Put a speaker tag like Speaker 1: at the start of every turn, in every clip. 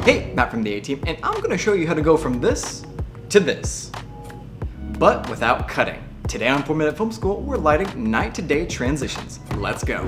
Speaker 1: Hey, Matt from the A-Team, and I'm going to show you how to go from this to this, but without cutting. Today on 4-Minute Film School, we're lighting night to day transitions. Let's go.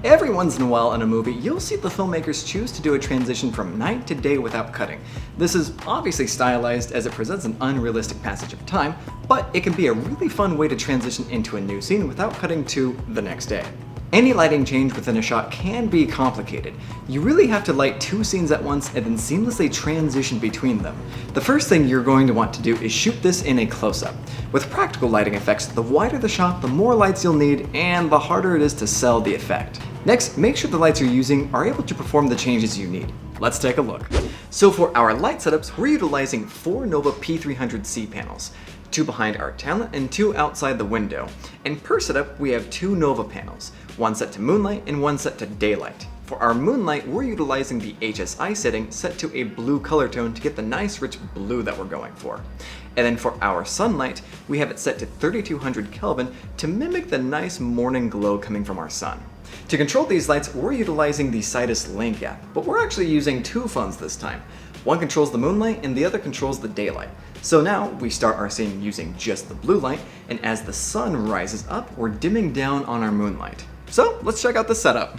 Speaker 1: Every once in a while in a movie, you'll see the filmmakers choose to do a transition from night to day without cutting. This is obviously stylized as it presents an unrealistic passage of time, but it can be a really fun way to transition into a new scene without cutting to the next day. Any lighting change within a shot can be complicated. You really have to light two scenes at once and then seamlessly transition between them. The first thing you're going to want to do is shoot this in a close-up. With practical lighting effects, the wider the shot, the more lights you'll need, and the harder it is to sell the effect. Next, make sure the lights you're using are able to perform the changes you need. Let's take a look. So for our light setups, we're utilizing 4 Nova P300C panels. 2 behind our talent and 2 outside the window. And per setup, we have 2 Nova panels, one set to moonlight and one set to daylight. For our moonlight, we're utilizing the HSI setting set to a blue color tone to get the nice rich blue that we're going for. And then for our sunlight, we have it set to 3200 Kelvin to mimic the nice morning glow coming from our sun. To control these lights, we're utilizing the Sidus Link app, but we're actually using 2 phones this time. One controls the moonlight and the other controls the daylight. So now we start our scene using just the blue light, and as the sun rises up, we're dimming down on our moonlight. So let's check out the setup.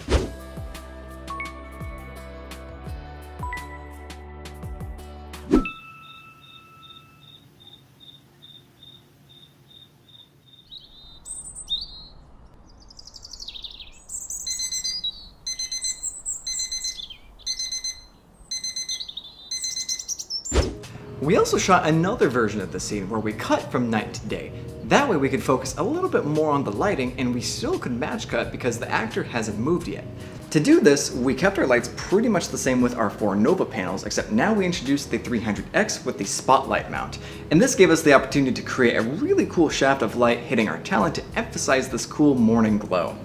Speaker 1: We also shot another version of the scene where we cut from night to day. That way we could focus a little bit more on the lighting and we still could match cut because the actor hasn't moved yet. To do this, we kept our lights pretty much the same with our 4 Nova panels, except now we introduced the 300X with the spotlight mount. And this gave us the opportunity to create a really cool shaft of light hitting our talent to emphasize this cool morning glow.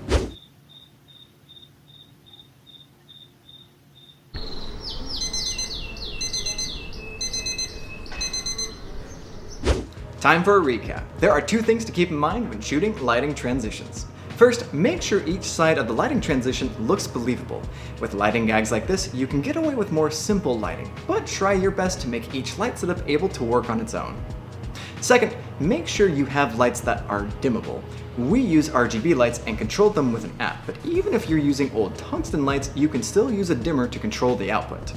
Speaker 1: Time for a recap. There are 2 things to keep in mind when shooting lighting transitions. First, make sure each side of the lighting transition looks believable. With lighting gags like this, you can get away with more simple lighting, but try your best to make each light setup able to work on its own. Second, make sure you have lights that are dimmable. We use RGB lights and control them with an app, but even if you're using old tungsten lights, you can still use a dimmer to control the output.